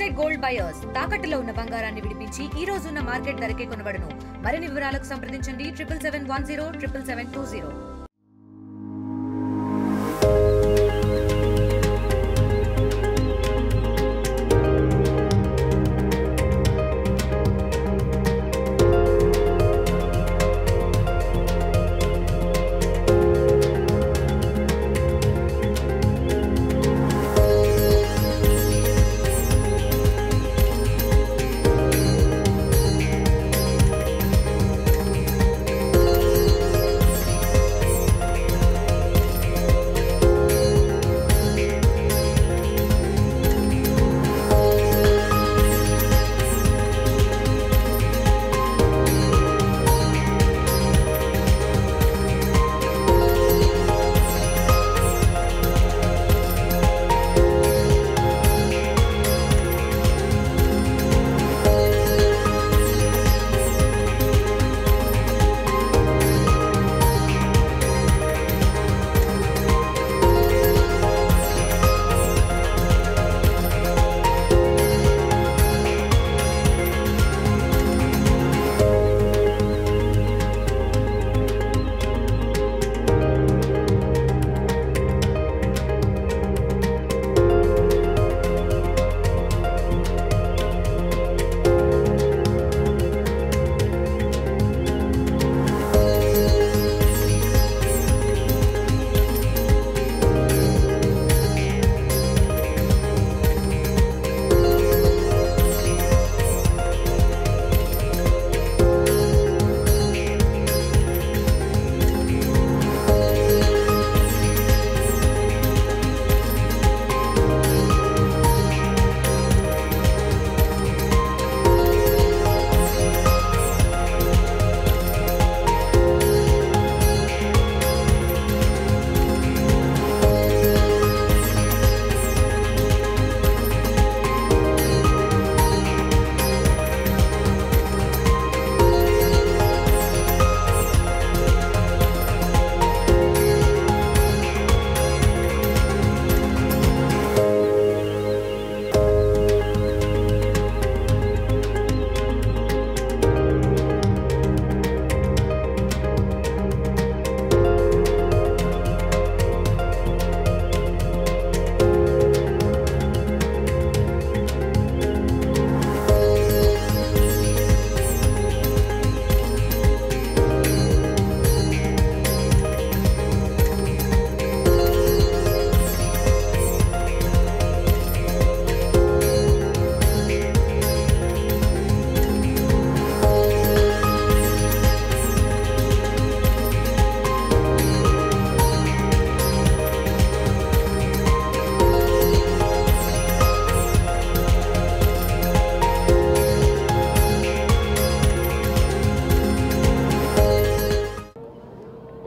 Trusted gold buyers తాకట్టులో ఉన్న బంగారాన్ని విడిపించి ఈ రోజు ఉన్న మార్కెట్ ధరకే కొనబడును. మరిన్ని వివరాలకు సంప్రదించండి 7771 77720.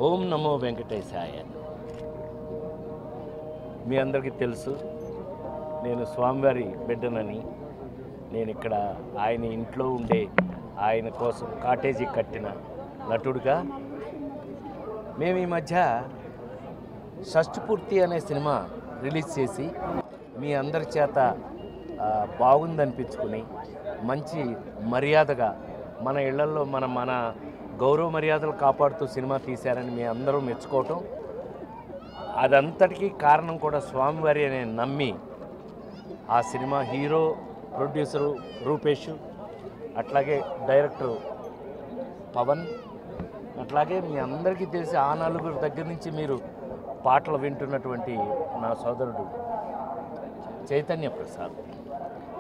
ఓం నమో వెంకటేశాయ. మీ అందరికీ తెలుసు, నేను స్వామివారి బిడ్డనని. నేను ఇక్కడ ఆయన ఇంట్లో ఉండే ఆయన కోసం కాటేజీ కట్టిన నటుడిగా. మేము ఈ మధ్య షష్ఠపూర్తి అనే సినిమా రిలీజ్ చేసి మీ అందరి చేత బాగుందనిపించుకుని మంచి మర్యాదగా మన ఇళ్లల్లో మన గౌరవ మర్యాదలు కాపాడుతూ సినిమా తీశారని మీ అందరూ మెచ్చుకోవటం, అదంతటికీ కారణం కూడా స్వామివారి అనే నమ్మి ఆ సినిమా హీరో, ప్రొడ్యూసరు రూపేష్, అట్లాగే డైరెక్టరు పవన్, అట్లాగే మీ అందరికీ తెలిసి ఆ నలుగురు దగ్గర నుంచి మీరు పాటలు వింటున్నటువంటి నా సోదరుడు చైతన్య ప్రసాద్,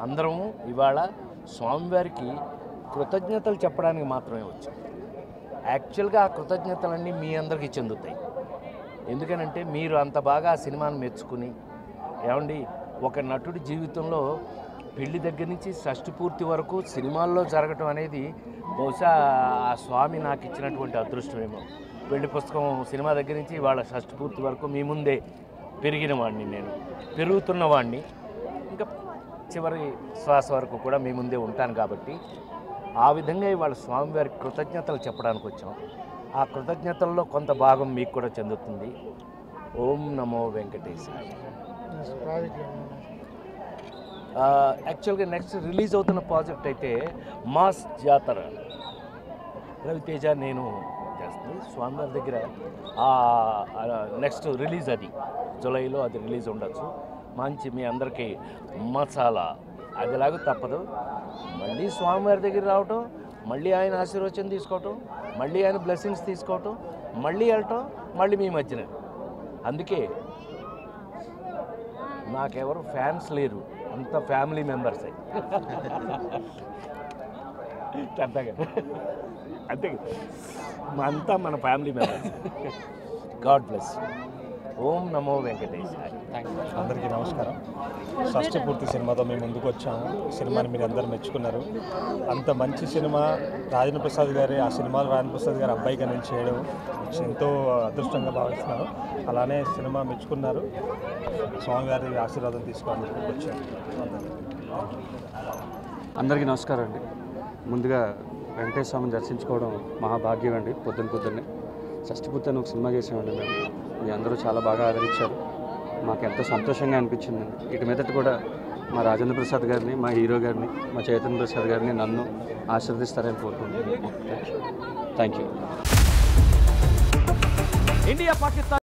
అందరం ఇవాళ స్వామివారికి కృతజ్ఞతలు చెప్పడానికి మాత్రమే వచ్చాం. యాక్చువల్గా ఆ కృతజ్ఞతలన్నీ మీ అందరికీ చెందుతాయి. ఎందుకనంటే మీరు అంత బాగా ఆ సినిమాను మెచ్చుకుని, ఏమండి ఒక నటుడి జీవితంలో పెళ్లి దగ్గర నుంచి షష్ఠపూర్తి వరకు సినిమాల్లో జరగటం అనేది బహుశా ఆ స్వామి నాకు ఇచ్చినటువంటి అదృష్టమేమో. పెళ్లి పుస్తకం సినిమా దగ్గర నుంచి వాళ్ళ షష్ఠపూర్తి వరకు మీ ముందే పెరిగిన వాడిని, నేను పెరుగుతున్న వాడిని, ఇంకా చివరి శ్వాస వరకు కూడా మీ ముందే ఉంటాను. కాబట్టి ఆ విధంగా ఇవాళ స్వామివారికి కృతజ్ఞతలు చెప్పడానికి వచ్చాం. ఆ కృతజ్ఞతల్లో కొంత భాగం మీకు కూడా చెందుతుంది. ఓం నమో వెంకటేశాయ. యాక్చువల్గా నెక్స్ట్ రిలీజ్ అవుతున్న ప్రాజెక్ట్ అయితే మాస్ జాతర, రవితేజ నేను చేస్తుంది స్వామివారి దగ్గర. నెక్స్ట్ రిలీజ్ అది జూలైలో అది రిలీజ్ ఉండొచ్చు. మంచి మీ అందరికీ మసాలా అదిలాగా తప్పదు. మళ్ళీ స్వామివారి దగ్గర రావటం, మళ్ళీ ఆయన ఆశీర్వచనం తీసుకోవటం, మళ్ళీ ఆయన బ్లెస్సింగ్స్ తీసుకోవటం, మళ్ళీ వెళ్ళటం, మళ్ళీ మీ మధ్యన. అందుకే నాకెవరు ఫ్యాన్స్ లేరు, అంత ఫ్యామిలీ మెంబర్సే. అంతేగా అంతే, అంతా మన ఫ్యామిలీ మెంబర్స్. God bless. ఓం నమో వెంకటేశాయ. అందరికీ నమస్కారం. షష్ఠి పూర్తి సినిమాతో మేము ముందుకు వచ్చాము. సినిమాని మీరు అందరూ మెచ్చుకున్నారు. అంత మంచి సినిమా రాజేంద్ర ప్రసాద్ గారి, ఆ సినిమాలో రాజేంద్ర ప్రసాద్ గారి అబ్బాయిగా నేను చేయడం ఎంతో అదృష్టంగా భావిస్తున్నాను. అలానే సినిమా మెచ్చుకున్నారు. స్వామివారి ఆశీర్వాదం తీసుకోవడానికి వచ్చాను. అందరికీ నమస్కారం అండి. ముందుగా వెంకటేశ్వర స్వామిని దర్శించుకోవడం మహాభాగ్యం అండి. పొద్దున్న షష్ఠి పూర్తి అని ఒక సినిమా చేసామండి మేము. మీ అందరూ చాలా బాగా ఆదరించారు. మాకు ఎంతో సంతోషంగా అనిపించిందండి. ఇటు మీదట కూడా మా రాజేంద్ర ప్రసాద్ గారిని, మా హీరో గారిని, మా చైతన్య ప్రసాద్ గారిని నన్ను ఆశీర్వదిస్తారని కోరుకుంటున్నాను. Thank you. ఇండియా పాకిస్తాన్